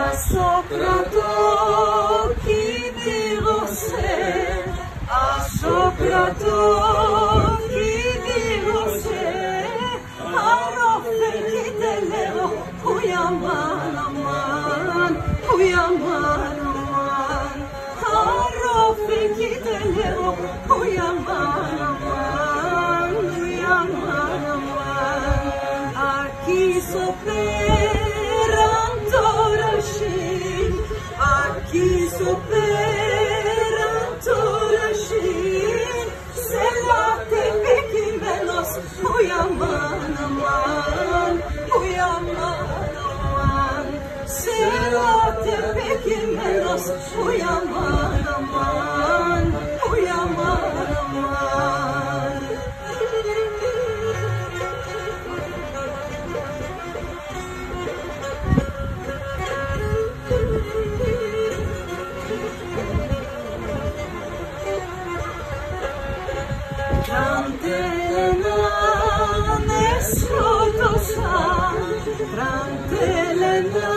Ασοκρατώ κυνηγώσε, ασοκρατώ κυνηγώσε, αρρώφε κι τελέω, ουιαμάν αμάν, ουιαμάν αμάν, αρρώφε κι τελέω, ουιαμάν αμάν, ουιαμάν αμάν, αρκίσω πέραν τώρα σιν, αρκίσω πέραν τώρα σιν, σε λάτε πεκειμένος, ουιαμάν αμάν, ουιαμάν αμάν, σε λάτε πεκειμένος, ουιαμάν αμάν, ουιαμάν αμάν. Τραντελένα σκότωσαν, τραντελένα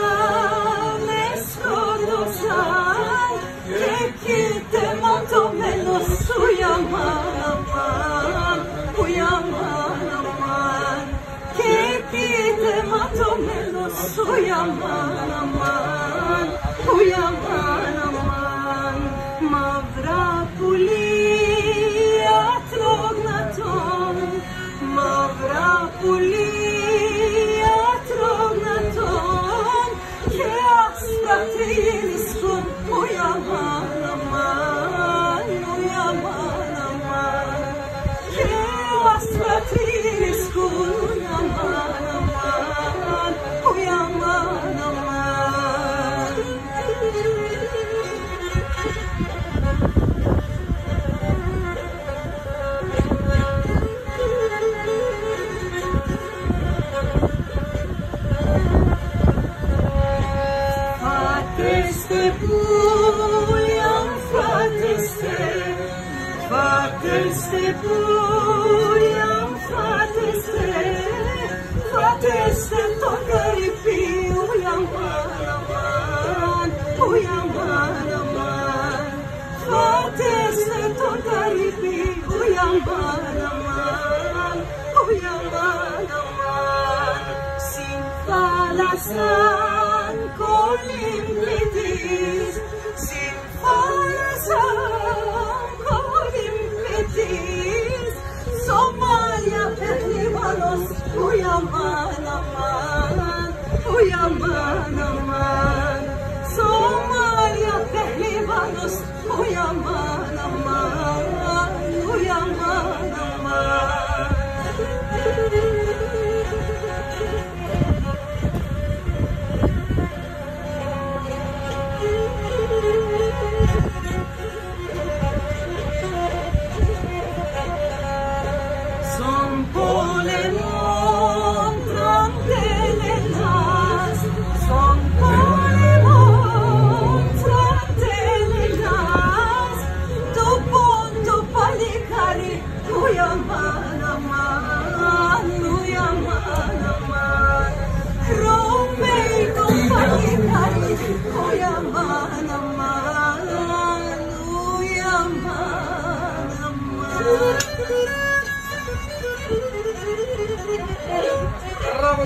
σκότωσαν και κοίται ματωμένος ουιαμάν αμάν, ουιαμάν αμάν, και κοίται ματωμένος ουιαμάν αμάν, ουιαμάν αμάν, μαύρα πουλία τρόγνατον, μαύρα πουλία τρόγνατον και άσπρα τρίλισκον, ουιαμάν αμάν, ουιαμάν αμάν, και άσπρα τρίλισκον, ουιαμάν αμάν, ουιαμάν αμάν. Φάτεστε πουλιαν, φάτεστε, φάτεστε πουλιαν, φάτεστε, φάτεστε το καρυπί, ουιαμάν αμάν, ουιαμάν αμάν, φάτεστε το καρυπί, ουιαμάν αμάν, ουιαμάν αμάν, συν θάλασσαν κολυμπητής, συν θάλασσαν κολυμπητής, Σομάλια Λίβανος, ουιαμάν αμάν, ουιαμάν αμάν, Σομάλια Λίβανος, ουιαμάν αμάν, ουιαμάν αμάν. Son polemon τραντελενάς, son polemon τραντελενάς, το πόντο παλικάρι, ουιαμάν αμάν, ουιαμάν αμάν, Ρωμαίοι το παλικάρι, ουιαμάν αμάν, ουιαμάν αμάν. Bravo,